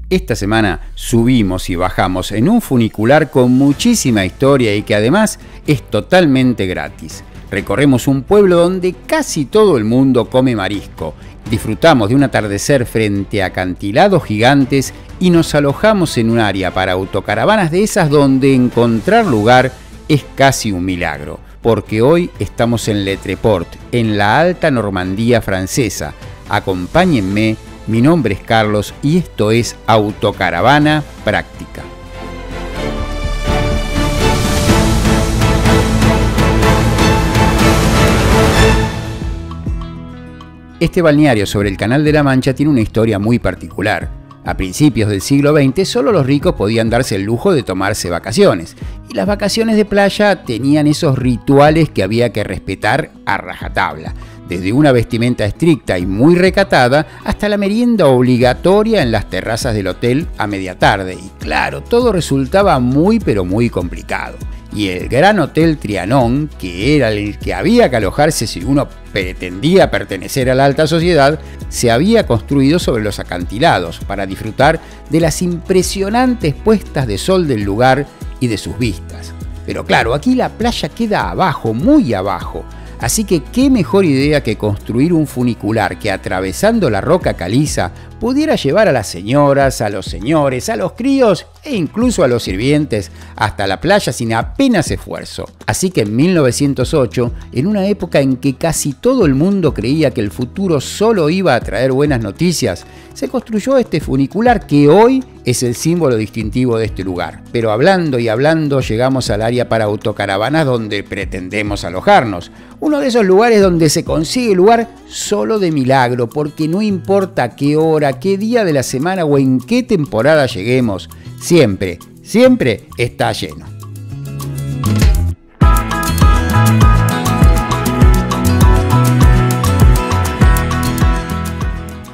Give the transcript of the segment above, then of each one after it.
Esta semana subimos y bajamos en un funicular con muchísima historia y que además es totalmente gratis. Recorremos un pueblo donde casi todo el mundo come marisco, disfrutamos de un atardecer frente a acantilados gigantes y nos alojamos en un área para autocaravanas de esas donde encontrar lugar es casi un milagro, porque hoy estamos en Le Tréport, en la Alta Normandía francesa. Acompáñenme. Mi nombre es Carlos y esto es Autocaravana Práctica. Este balneario sobre el Canal de la Mancha tiene una historia muy particular. A principios del siglo XX solo los ricos podían darse el lujo de tomarse vacaciones, y las vacaciones de playa tenían esos rituales que había que respetar a rajatabla. Desde una vestimenta estricta y muy recatada hasta la merienda obligatoria en las terrazas del hotel a media tarde. Y claro, todo resultaba muy pero muy complicado. Y el Gran Hotel Trianon, que era el que había que alojarse si uno pretendía pertenecer a la alta sociedad, se había construido sobre los acantilados para disfrutar de las impresionantes puestas de sol del lugar y de sus vistas. Pero claro, aquí la playa queda abajo, muy abajo. Así que qué mejor idea que construir un funicular que atravesando la roca caliza pudiera llevar a las señoras, a los señores, a los críos e incluso a los sirvientes hasta la playa sin apenas esfuerzo. Así que en 1908, en una época en que casi todo el mundo creía que el futuro solo iba a traer buenas noticias, se construyó este funicular que hoy es el símbolo distintivo de este lugar. Pero hablando y hablando llegamos al área para autocaravanas donde pretendemos alojarnos. Uno de esos lugares donde se consigue lugar solo de milagro, porque no importa qué hora, qué día de la semana o en qué temporada lleguemos, siempre está lleno.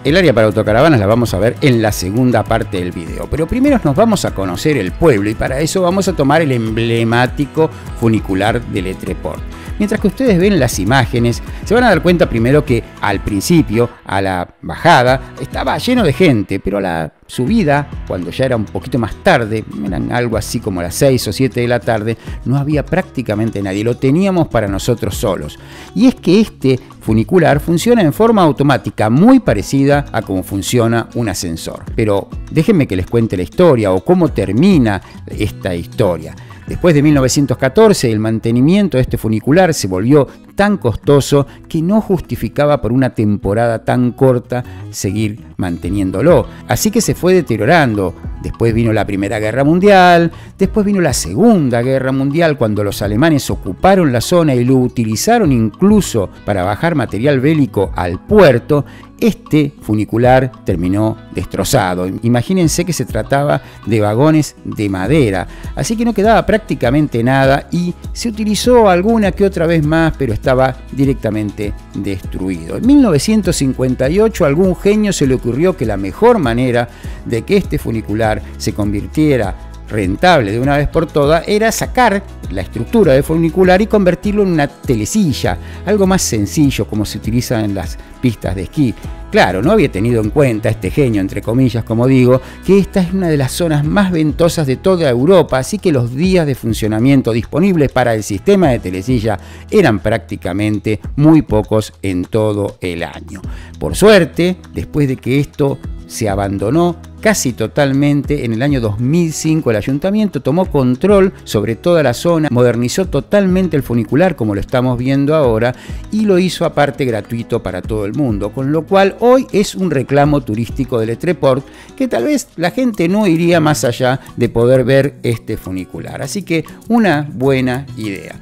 El área para autocaravanas la vamos a ver en la segunda parte del video, pero primero nos vamos a conocer el pueblo y para eso vamos a tomar el emblemático funicular de Le Tréport. Mientras que ustedes ven las imágenes, se van a dar cuenta primero que al principio, a la bajada, estaba lleno de gente, pero a la subida, cuando ya era un poquito más tarde, eran algo así como las 6 o 7 de la tarde, no había prácticamente nadie, lo teníamos para nosotros solos. Y es que este funicular funciona en forma automática, muy parecida a cómo funciona un ascensor. Pero déjenme que les cuente la historia o cómo termina esta historia. Después de 1914, el mantenimiento de este funicular se volvió tan costoso que no justificaba por una temporada tan corta seguir manteniéndolo. Así que se fue deteriorando. Después vino la Primera Guerra Mundial, después vino la Segunda Guerra Mundial cuando los alemanes ocuparon la zona y lo utilizaron incluso para bajar material bélico al puerto. Este funicular terminó destrozado. Imagínense que se trataba de vagones de madera, así que no quedaba prácticamente nada y se utilizó alguna que otra vez más, pero estaba directamente destruido. En 1958 a algún genio se le ocurrió que la mejor manera de que este funicular se convirtiera rentable de una vez por todas era sacar la estructura del funicular y convertirlo en una telesilla, algo más sencillo como se utiliza en las pistas de esquí. Claro, no había tenido en cuenta este genio, entre comillas, como digo, que esta es una de las zonas más ventosas de toda Europa, así que los días de funcionamiento disponibles para el sistema de telesilla eran prácticamente muy pocos en todo el año. Por suerte, después de que esto se abandonó casi totalmente, en el año 2005 el ayuntamiento tomó control sobre toda la zona, modernizó totalmente el funicular como lo estamos viendo ahora y lo hizo aparte gratuito para todo el mundo, con lo cual hoy es un reclamo turístico de Le Tréport que tal vez la gente no iría más allá de poder ver este funicular, así que una buena idea.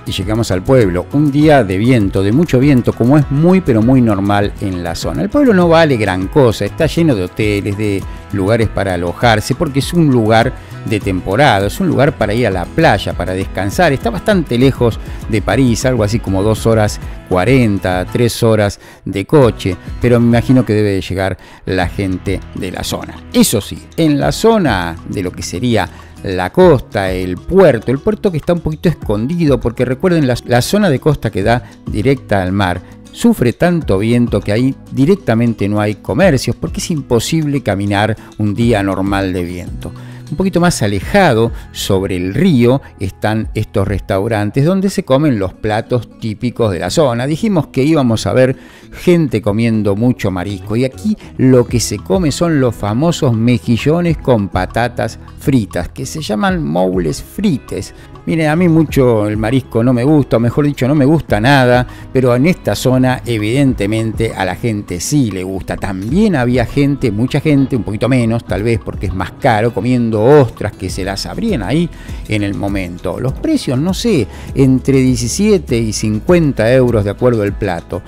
Y llegamos al pueblo, un día de viento, de mucho viento, como es muy pero muy normal en la zona. El pueblo no vale gran cosa, está lleno de hoteles, de lugares para alojarse, porque es un lugar de temporada, es un lugar para ir a la playa, para descansar. Está bastante lejos de París, algo así como 2 horas 40, 3 horas de coche, pero me imagino que debe de llegar la gente de la zona. Eso sí, en la zona de lo que sería la costa, el puerto que está un poquito escondido, porque recuerden la zona de costa que da directa al mar sufre tanto viento que ahí directamente no hay comercios porque es imposible caminar un día normal de viento. Un poquito más alejado, sobre el río, están estos restaurantes donde se comen los platos típicos de la zona. Dijimos que íbamos a ver gente comiendo mucho marisco y aquí lo que se come son los famosos mejillones con patatas fritas, que se llaman moules frites. Miren, a mí mucho el marisco no me gusta, o mejor dicho, no me gusta nada, pero en esta zona evidentemente a la gente sí le gusta. También había gente, mucha gente, un poquito menos tal vez porque es más caro, comiendo ostras que se las abrían ahí en el momento. Los precios, no sé, entre 17 y 50 euros de acuerdo al plato.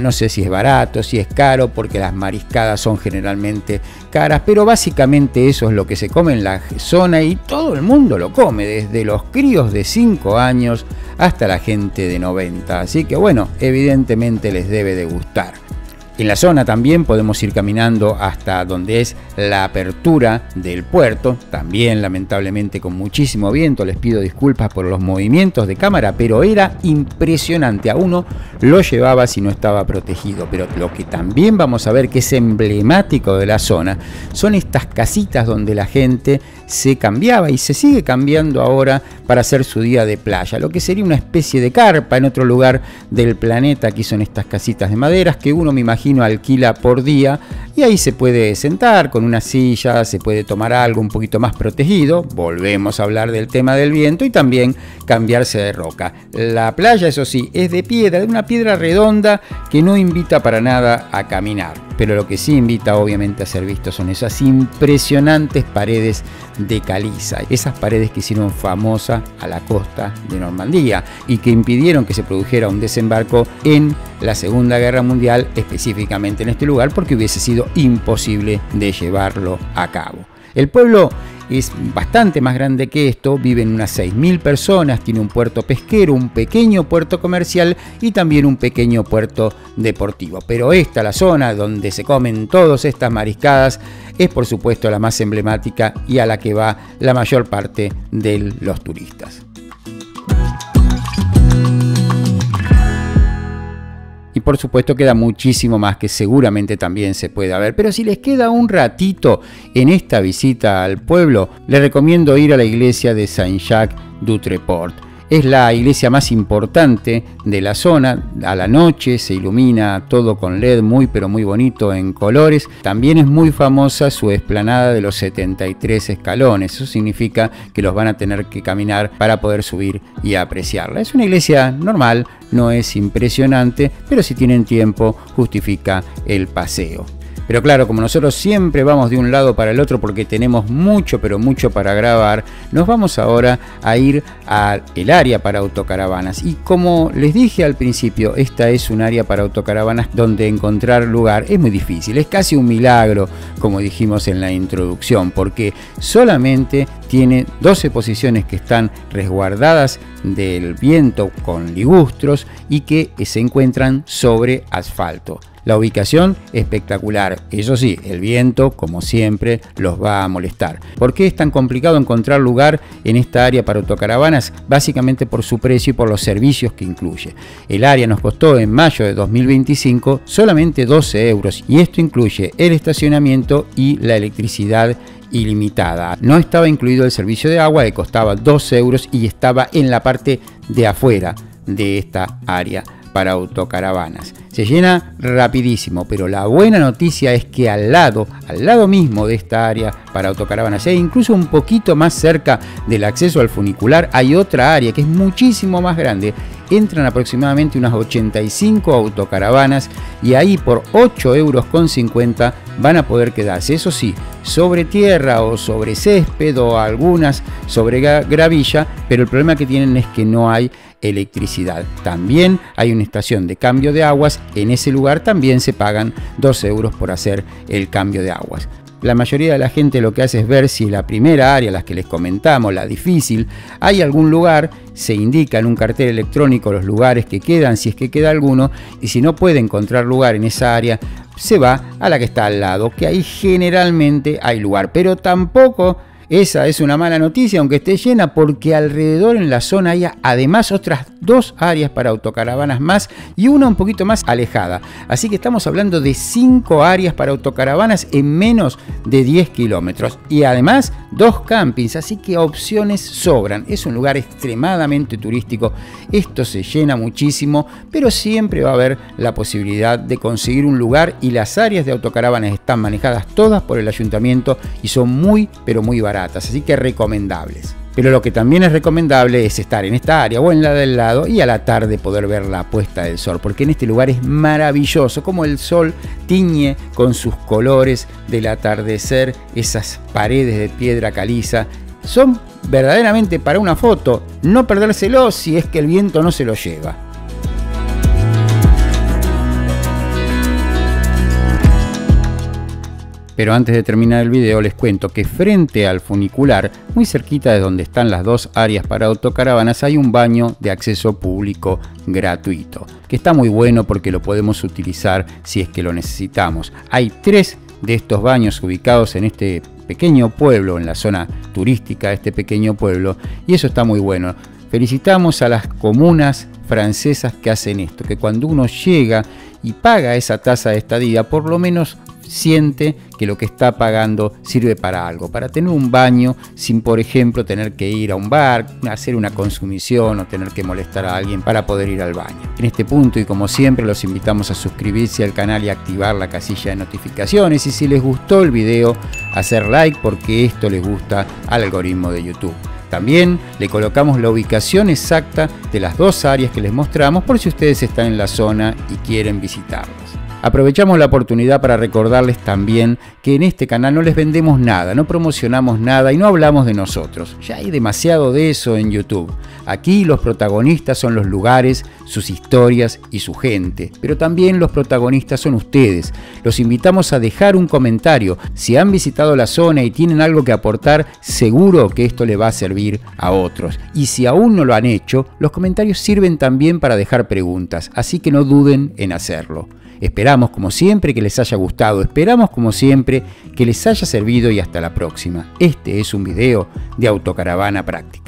No sé si es barato, si es caro, porque las mariscadas son generalmente caras, pero básicamente eso es lo que se come en la zona y todo el mundo lo come, desde los críos de 5 años hasta la gente de 90. Así que bueno, evidentemente les debe de gustar. En la zona también podemos ir caminando hasta donde es la apertura del puerto, también lamentablemente con muchísimo viento. Les pido disculpas por los movimientos de cámara, pero era impresionante, a uno lo llevaba si no estaba protegido. Pero lo que también vamos a ver que es emblemático de la zona son estas casitas donde la gente se cambiaba y se sigue cambiando ahora para hacer su día de playa, lo que sería una especie de carpa en otro lugar del planeta. Aquí son estas casitas de maderas que uno, me imagino, alquila por día y ahí se puede sentar con una silla, se puede tomar algo un poquito más protegido. Volvemos a hablar del tema del viento y también cambiarse de roca. La playa, eso sí, es de piedra, de una piedra redonda que no invita para nada a caminar, pero lo que sí invita obviamente a ser visto son esas impresionantes paredes de caliza, esas paredes que hicieron famosa a la costa de Normandía y que impidieron que se produjera un desembarco en la Segunda Guerra Mundial, específicamente en este lugar, porque hubiese sido imposible de llevarlo a cabo. El pueblo es bastante más grande que esto, viven unas 6.000 personas, tiene un puerto pesquero, un pequeño puerto comercial y también un pequeño puerto deportivo. Pero esta, la zona donde se comen todas estas mariscadas, es por supuesto la más emblemática y a la que va la mayor parte de los turistas. Y por supuesto queda muchísimo más que seguramente también se puede ver, pero si les queda un ratito en esta visita al pueblo, les recomiendo ir a la iglesia de Saint-Jacques-du-Tréport. Es la iglesia más importante de la zona. A la noche se ilumina todo con LED muy pero muy bonito en colores. También es muy famosa su explanada de los 73 escalones. Eso significa que los van a tener que caminar para poder subir y apreciarla. Es una iglesia normal, no es impresionante, pero si tienen tiempo justifica el paseo. Pero claro, como nosotros siempre vamos de un lado para el otro porque tenemos mucho, pero mucho para grabar, nos vamos ahora a ir al área para autocaravanas. Y como les dije al principio, esta es un área para autocaravanas donde encontrar lugar es muy difícil. Es casi un milagro, como dijimos en la introducción, porque solamente tiene 12 posiciones que están resguardadas del viento con ligustros y que se encuentran sobre asfalto. La ubicación espectacular, eso sí, el viento, como siempre, los va a molestar. ¿Por qué es tan complicado encontrar lugar en esta área para autocaravanas? Básicamente por su precio y por los servicios que incluye. El área nos costó en mayo de 2025 solamente 12 euros y esto incluye el estacionamiento y la electricidad ilimitada. No estaba incluido el servicio de agua que costaba 2 euros y estaba en la parte de afuera de esta área para autocaravanas. Se llena rapidísimo, pero la buena noticia es que al lado mismo de esta área para autocaravanas, e incluso un poquito más cerca del acceso al funicular, hay otra área que es muchísimo más grande. Entran aproximadamente unas 85 autocaravanas y ahí por 8,50 euros van a poder quedarse. Eso sí, sobre tierra o sobre césped o algunas sobre gravilla, pero el problema que tienen es que no hay electricidad. También hay una estación de cambio de aguas. En ese lugar también se pagan 2 euros por hacer el cambio de aguas. La mayoría de la gente lo que hace es ver si la primera área, las que les comentamos, la difícil, hay algún lugar, se indica en un cartel electrónico los lugares que quedan, si es que queda alguno, y si no puede encontrar lugar en esa área, se va a la que está al lado, que ahí generalmente hay lugar, pero tampoco Esa es una mala noticia, aunque esté llena, porque alrededor en la zona hay además otras 2 áreas para autocaravanas más y una un poquito más alejada. Así que estamos hablando de 5 áreas para autocaravanas en menos de 10 kilómetros. Y además 2 campings, así que opciones sobran. Es un lugar extremadamente turístico. Esto se llena muchísimo, pero siempre va a haber la posibilidad de conseguir un lugar, y las áreas de autocaravanas están manejadas todas por el ayuntamiento y son muy, pero muy baratas, así que recomendables. Pero lo que también es recomendable es estar en esta área o en la del lado y a la tarde poder ver la puesta del sol, porque en este lugar es maravilloso como el sol tiñe con sus colores del atardecer esas paredes de piedra caliza. Son verdaderamente para una foto, no perdérselo si es que el viento no se lo lleva. Pero antes de terminar el video les cuento que frente al funicular, muy cerquita de donde están las 2 áreas para autocaravanas, hay un baño de acceso público gratuito, que está muy bueno porque lo podemos utilizar si es que lo necesitamos. Hay 3 de estos baños ubicados en este pequeño pueblo, en la zona turística de este pequeño pueblo, y eso está muy bueno. Felicitamos a las comunas francesas que hacen esto, que cuando uno llega y paga esa tasa de estadía, por lo menos siente que lo que está pagando sirve para algo, para tener un baño sin, por ejemplo, tener que ir a un bar, hacer una consumición o tener que molestar a alguien para poder ir al baño. En este punto, y como siempre, los invitamos a suscribirse al canal y activar la casilla de notificaciones, y si les gustó el video, hacer like, porque esto les gusta al algoritmo de YouTube. También le colocamos la ubicación exacta de las 2 áreas que les mostramos por si ustedes están en la zona y quieren visitarlas. Aprovechamos la oportunidad para recordarles también que en este canal no les vendemos nada, no promocionamos nada y no hablamos de nosotros. Ya hay demasiado de eso en YouTube. Aquí los protagonistas son los lugares, sus historias y su gente, pero también los protagonistas son ustedes. Los invitamos a dejar un comentario. Si han visitado la zona y tienen algo que aportar, seguro que esto le va a servir a otros. Y si aún no lo han hecho, los comentarios sirven también para dejar preguntas, así que no duden en hacerlo. Esperamos como siempre que les haya gustado, esperamos como siempre que les haya servido y hasta la próxima. Este es un video de Autocaravana Práctica.